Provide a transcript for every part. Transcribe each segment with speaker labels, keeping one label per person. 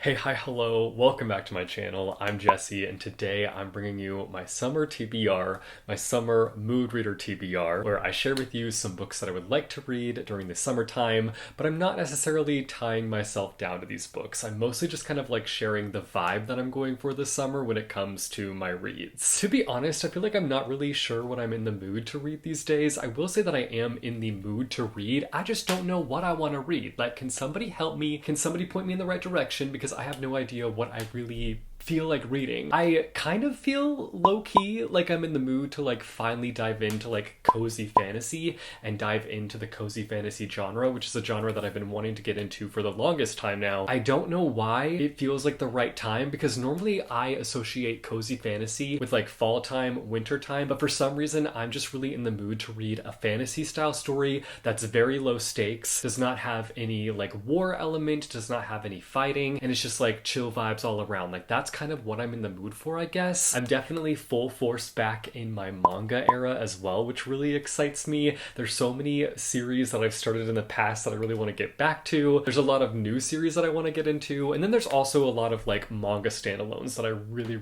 Speaker 1: Hey, hi, hello, welcome back to my channel. I'm Jesse, and today I'm bringing you my summer TBR, my summer mood reader TBR, where I share with you some books that I would like to read during the summertime, but I'm not necessarily tying myself down to these books. I'm mostly just kind of like sharing the vibe that I'm going for this summer when it comes to my reads. To be honest, I feel like I'm not really sure what I'm in the mood to read these days. I will say that I am in the mood to read. I just don't know what I want to read. Like, can somebody help me? Can somebody point me in the right direction? Because I have no idea what I really feel like reading. I kind of feel low-key like I'm in the mood to like finally dive into like cozy fantasy and dive into the cozy fantasy genre, which is a genre that I've been wanting to get into for the longest time now. I don't know why it feels like the right time, because normally I associate cozy fantasy with like fall time, winter time, but for some reason I'm just really in the mood to read a fantasy style story that's very low stakes, does not have any like war element, does not have any fighting, and it's just like chill vibes all around. Like, that's kind of what I'm in the mood for, I guess. I'm definitely full force back in my manga era as well, which really excites me. There's so many series that I've started in the past that I really want to get back to. There's a lot of new series that I want to get into, and then there's also a lot of like manga standalones that I really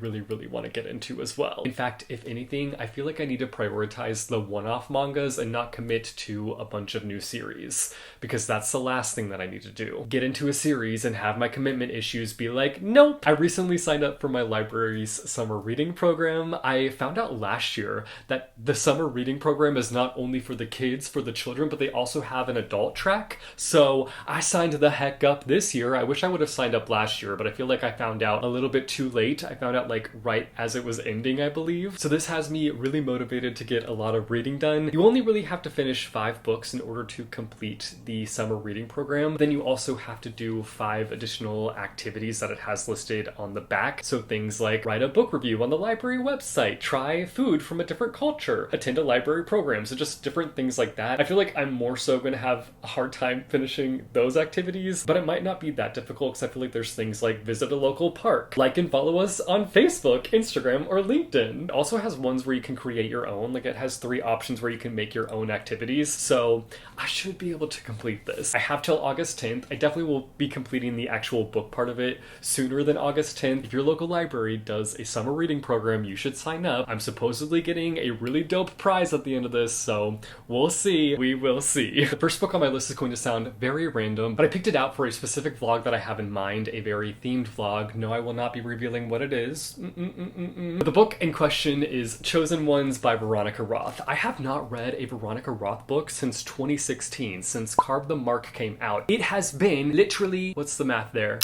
Speaker 1: want to get into as well. In fact, if anything, I feel like I need to prioritize the one-off mangas and not commit to a bunch of new series, because that's the last thing that I need to do. Get into a series and have my commitment issues be like, nope. I recently signed up for my library's summer reading program. I found out last year that the summer reading program is not only for the kids, for the children, but they also have an adult track. So I signed the heck up this year. I wish I would have signed up last year, but I feel like I found out a little bit too late. I found out like right as it was ending, I believe. So this has me really motivated to get a lot of reading done. You only really have to finish 5 books in order to complete the summer reading program. Then you also have to do 5 additional activities that it has listed on the back. So things like write a book review on the library website, try food from a different culture, attend a library program, so just different things like that. I feel like I'm more so going to have a hard time finishing those activities, but it might not be that difficult because I feel like there's things like visit a local park, like and follow us on Facebook, Instagram, or LinkedIn. It also has ones where you can create your own, like it has 3 options where you can make your own activities, so I should be able to complete this. I have till August 10th. I definitely will be completing the actual book part of it sooner than August 10th. If your local library does a summer reading program, you should sign up. I'm supposedly getting a really dope prize at the end of this, so we'll see. We will see. The first book on my list is going to sound very random, but I picked it out for a specific vlog that I have in mind, a very themed vlog. No, I will not be revealing what it is. The book in question is Chosen Ones by Veronica Roth. I have not read a Veronica Roth book since 2016, since Carve the Mark came out. It has been literally, what's the math there?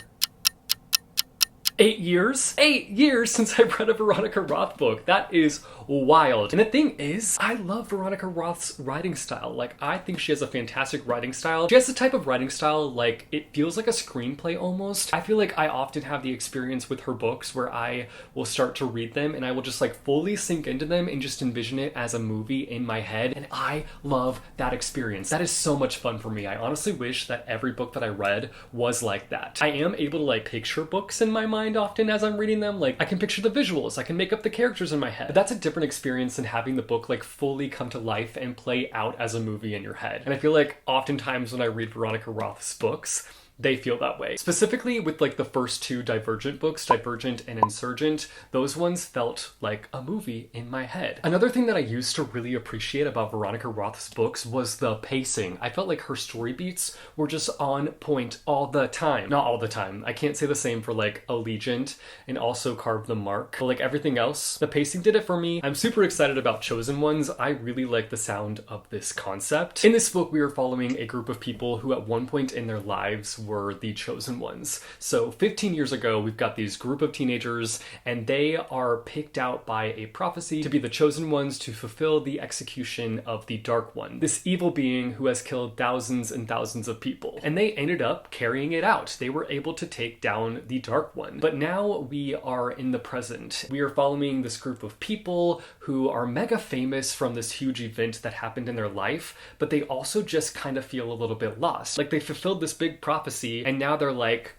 Speaker 1: 8 years? 8 years since I read a Veronica Roth book. That is wild. And the thing is, I love Veronica Roth's writing style. Like, I think she has a fantastic writing style. She has the type of writing style, like, it feels like a screenplay almost. I feel like I often have the experience with her books where I will start to read them and I will just like fully sink into them and just envision it as a movie in my head. And I love that experience. That is so much fun for me. I honestly wish that every book that I read was like that. I am able to like picture books in my mind often as I'm reading them. Like, I can picture the visuals, I can make up the characters in my head. But that's a different experience than having the book like fully come to life and play out as a movie in your head. And I feel like oftentimes when I read Veronica Roth's books, they feel that way. Specifically with like the first 2 Divergent books, Divergent and Insurgent, those ones felt like a movie in my head. Another thing that I used to really appreciate about Veronica Roth's books was the pacing. I felt like her story beats were just on point all the time. Not all the time. I can't say the same for like Allegiant and also Carve the Mark, but like everything else, the pacing did it for me. I'm super excited about Chosen Ones. I really like the sound of this concept. In this book, we are following a group of people who at one point in their lives were the chosen ones. So 15 years ago, we've got these group of teenagers and they are picked out by a prophecy to be the chosen ones to fulfill the execution of the Dark One, this evil being who has killed thousands and thousands of people. And they ended up carrying it out. They were able to take down the Dark One. But now we are in the present. We are following this group of people who are mega famous from this huge event that happened in their life, but they also just kind of feel a little bit lost. Like, they fulfilled this big prophecy and now they're like,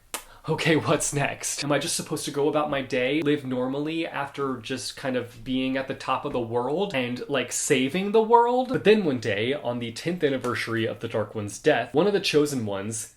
Speaker 1: okay, what's next? Am I just supposed to go about my day, live normally after just kind of being at the top of the world and like saving the world? But then one day, on the 10th anniversary of the Dark One's death, one of the chosen ones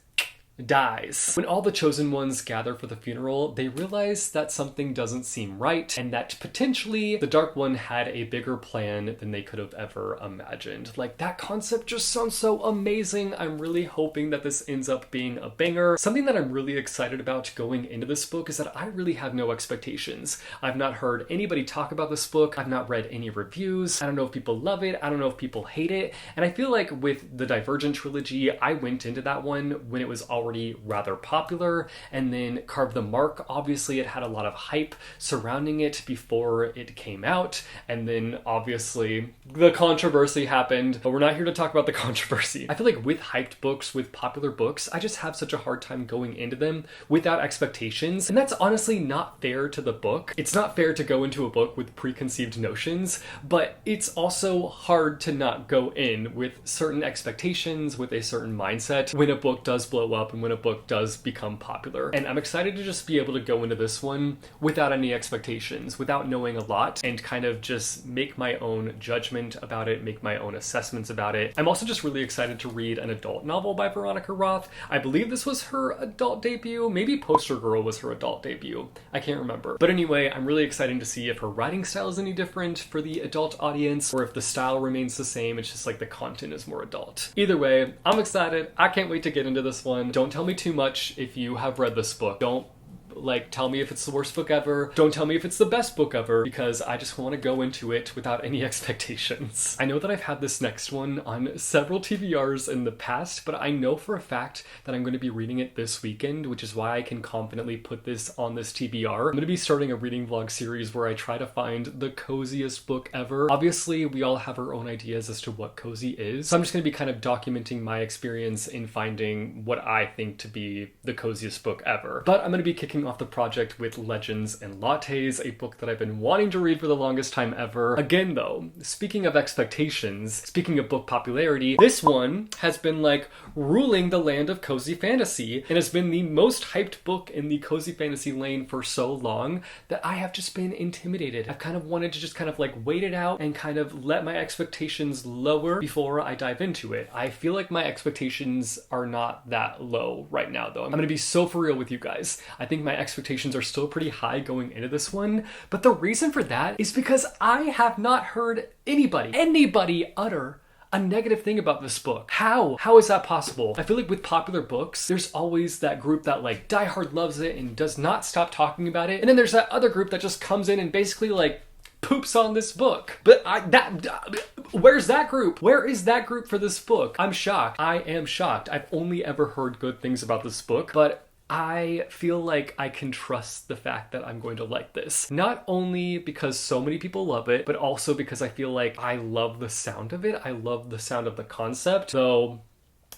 Speaker 1: dies. When all the chosen ones gather for the funeral, they realize that something doesn't seem right and that potentially the Dark One had a bigger plan than they could have ever imagined. Like, that concept just sounds so amazing. I'm really hoping that this ends up being a banger. Something that I'm really excited about going into this book is that I really have no expectations. I've not heard anybody talk about this book. I've not read any reviews. I don't know if people love it. I don't know if people hate it. And I feel like with the Divergent trilogy, I went into that one when it was already rather popular, and then Carve the Mark, obviously it had a lot of hype surrounding it before it came out, and then obviously the controversy happened, but we're not here to talk about the controversy. I feel like with hyped books, with popular books, I just have such a hard time going into them without expectations, and that's honestly not fair to the book. It's not fair to go into a book with preconceived notions, but it's also hard to not go in with certain expectations, with a certain mindset when a book does blow up and when a book does become popular. And I'm excited to just be able to go into this one without any expectations, without knowing a lot, and kind of just make my own judgment about it, make my own assessments about it. I'm also just really excited to read an adult novel by Veronica Roth. I believe this was her adult debut. Maybe Poster Girl was her adult debut. I can't remember. But anyway, I'm really excited to see if her writing style is any different for the adult audience, or if the style remains the same. It's just like the content is more adult. Either way, I'm excited. I can't wait to get into this one. Don't tell me too much if you have read this book. Don't tell me if it's the worst book ever. Don't tell me if it's the best book ever, because I just want to go into it without any expectations. I know that I've had this next one on several TBRs in the past, but I know for a fact that I'm going to be reading it this weekend, which is why I can confidently put this on this TBR. I'm going to be starting a reading vlog series where I try to find the coziest book ever. Obviously, we all have our own ideas as to what cozy is, so I'm just going to be kind of documenting my experience in finding what I think to be the coziest book ever. But I'm going to be kicking off the project with Legends and Lattes, a book that I've been wanting to read for the longest time ever. Again though, speaking of expectations, speaking of book popularity, this one has been like ruling the land of cozy fantasy and has been the most hyped book in the cozy fantasy lane for so long that I have just been intimidated. I've kind of wanted to just kind of like wait it out and kind of let my expectations lower before I dive into it. I feel like my expectations are not that low right now though. I'm gonna be so for real with you guys. I think my expectations are still pretty high going into this one, but the reason for that is because I have not heard anybody utter a negative thing about this book. How is that possible? I feel like with popular books, there's always that group that like diehard loves it and does not stop talking about it, and then there's that other group that just comes in and basically like poops on this book. But where's that group? Where is that group for this book? I'm shocked. I am shocked. I've only ever heard good things about this book, but I feel like I can trust the fact that I'm going to like this. Not only because so many people love it, but also because I feel like I love the sound of it. I love the sound of the concept, though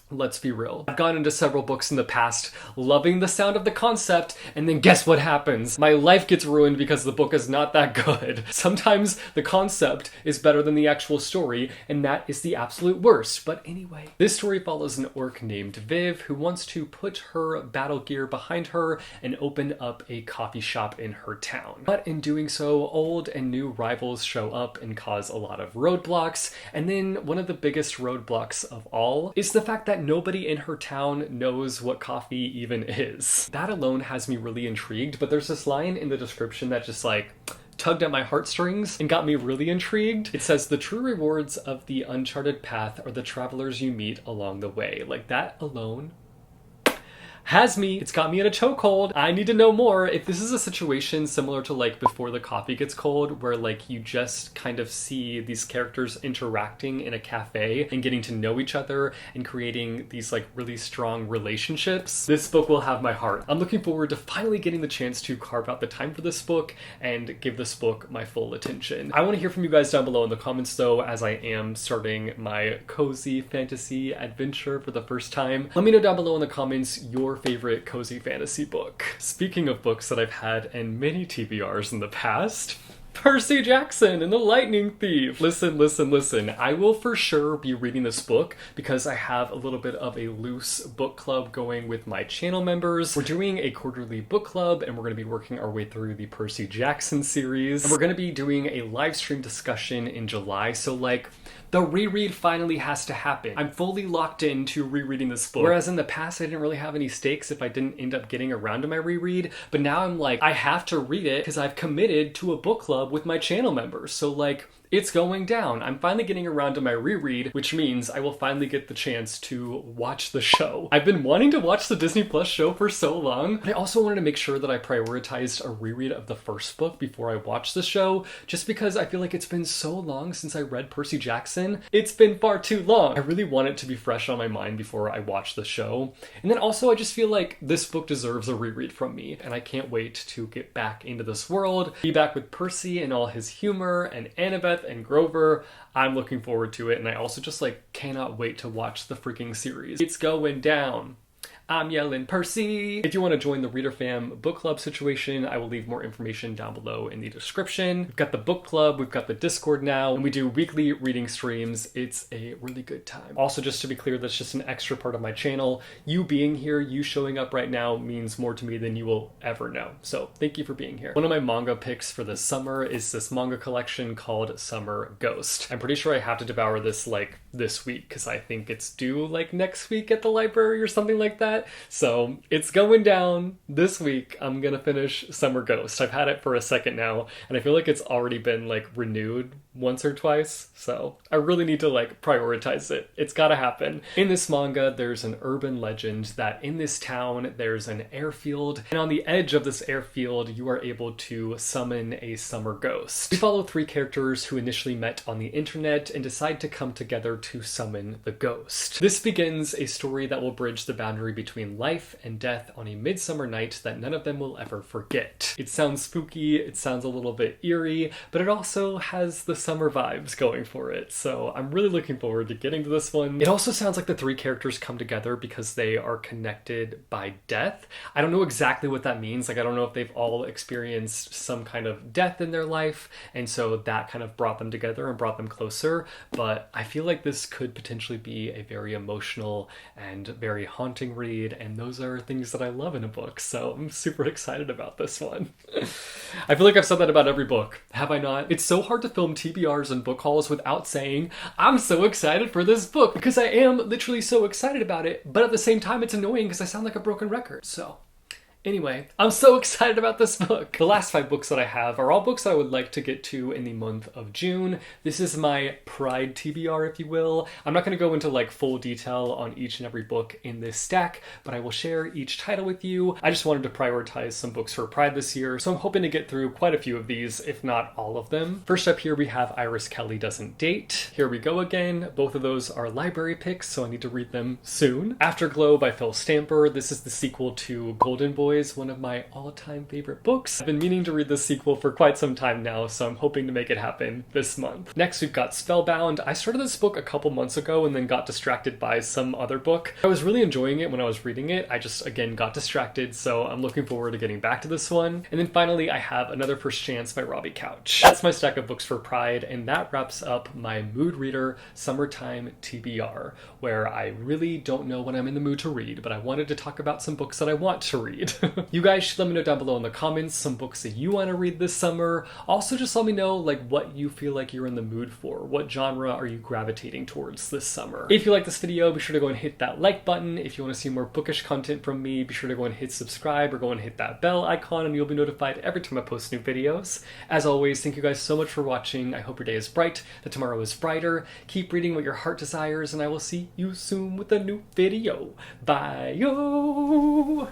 Speaker 1: let's be real. I've gone into several books in the past loving the sound of the concept, and then guess what happens? My life gets ruined because the book is not that good. Sometimes the concept is better than the actual story, and that is the absolute worst. But anyway, this story follows an orc named Viv who wants to put her battle gear behind her and open up a coffee shop in her town. But in doing so, old and new rivals show up and cause a lot of roadblocks, and then one of the biggest roadblocks of all is the fact that nobody in her town knows what coffee even is. That alone has me really intrigued, but there's this line in the description that just like tugged at my heartstrings and got me really intrigued. It says, "The true rewards of the uncharted path are the travelers you meet along the way." Like, that alone has me. It's got me in a chokehold. I need to know more. If this is a situation similar to like Before the Coffee Gets Cold, where like you just kind of see these characters interacting in a cafe and getting to know each other and creating these like really strong relationships, this book will have my heart. I'm looking forward to finally getting the chance to carve out the time for this book and give this book my full attention. I want to hear from you guys down below in the comments though, as I am starting my cozy fantasy adventure for the first time. Let me know down below in the comments your favorite cozy fantasy book. Speaking of books that I've had in many TBRs in the past, Percy Jackson and the Lightning Thief. Listen. I will for sure be reading this book because I have a little bit of a loose book club going with my channel members. We're doing a quarterly book club and we're going to be working our way through the Percy Jackson series. And we're going to be doing a live stream discussion in July. So like The reread finally has to happen. I'm fully locked into rereading this book. Whereas in the past, I didn't really have any stakes if I didn't end up getting around to my reread. But now I'm like, I have to read it because I've committed to a book club with my channel members. So like, it's going down. I'm finally getting around to my reread, which means I will finally get the chance to watch the show. I've been wanting to watch the Disney Plus show for so long, but I also wanted to make sure that I prioritized a reread of the first book before I watched the show, just because I feel like it's been so long since I read Percy Jackson. It's been far too long. I really want it to be fresh on my mind before I watch the show. And then also I just feel like this book deserves a reread from me, and I can't wait to get back into this world, be back with Percy and all his humor, and Annabeth and Grover. I'm looking forward to it, and I also just like cannot wait to watch the freaking series. It's going down. I'm yelling Percy. If you want to join the Reader Fam book club situation, I will leave more information down below in the description. We've got the book club, we've got the Discord now, and we do weekly reading streams. It's a really good time. Also, just to be clear, that's just an extra part of my channel. You being here, you showing up right now means more to me than you will ever know. So thank you for being here. One of my manga picks for this summer is this manga collection called Summer Ghost. I'm pretty sure I have to devour this like this week because I think it's due like next week at the library or something like that. So it's going down this week. I'm gonna finish Summer Ghost. I've had it for a second now, and I feel like it's already been like renewed once or twice. So I really need to like prioritize it. It's gotta happen. In this manga, there's an urban legend that in this town, there's an airfield, and on the edge of this airfield, you are able to summon a summer ghost. We follow 3 characters who initially met on the internet and decide to come together to summon the ghost. This begins a story that will bridge the boundary between life and death on a midsummer night that none of them will ever forget. It sounds spooky, it sounds a little bit eerie, but it also has the summer vibes going for it, so I'm really looking forward to getting to this one. It also sounds like the 3 characters come together because they are connected by death. I don't know exactly what that means. Like, I don't know if they've all experienced some kind of death in their life, and so that kind of brought them together and brought them closer, but I feel like this could potentially be a very emotional and very haunting read, and those are things that I love in a book, so I'm super excited about this one. I feel like I've said that about every book, have I not? It's so hard to film TBRs and book hauls without saying, I'm so excited for this book, because I am literally so excited about it, but at the same time it's annoying because I sound like a broken record, so... Anyway, I'm so excited about this book. The last 5 books that I have are all books I would like to get to in the month of June. This is my Pride TBR, if you will. I'm not going to go into like full detail on each and every book in this stack, but I will share each title with you. I just wanted to prioritize some books for Pride this year, so I'm hoping to get through quite a few of these, if not all of them. First up here we have Iris Kelly Doesn't Date. Here we go again. Both of those are library picks, so I need to read them soon. Afterglow by Phil Stamper. This is the sequel to Golden Boy, one of my all-time favorite books. I've been meaning to read this sequel for quite some time now, so I'm hoping to make it happen this month. Next, we've got Spellbound. I started this book a couple months ago and then got distracted by some other book. I was really enjoying it when I was reading it. I just, again, got distracted, so I'm looking forward to getting back to this one. And then finally, I have Another First Chance by Robbie Couch. That's my stack of books for Pride, and that wraps up my Mood Reader Summertime TBR, where I really don't know when I'm in the mood to read, but I wanted to talk about some books that I want to read. You guys should let me know down below in the comments some books that you want to read this summer. Also, just let me know like what you feel like you're in the mood for. What genre are you gravitating towards this summer? If you like this video, be sure to go and hit that like button. If you want to see more bookish content from me, be sure to go and hit subscribe or go and hit that bell icon and you'll be notified every time I post new videos. As always, thank you guys so much for watching. I hope your day is bright, that tomorrow is brighter. Keep reading what your heart desires, and I will see you soon with a new video. Bye-yo!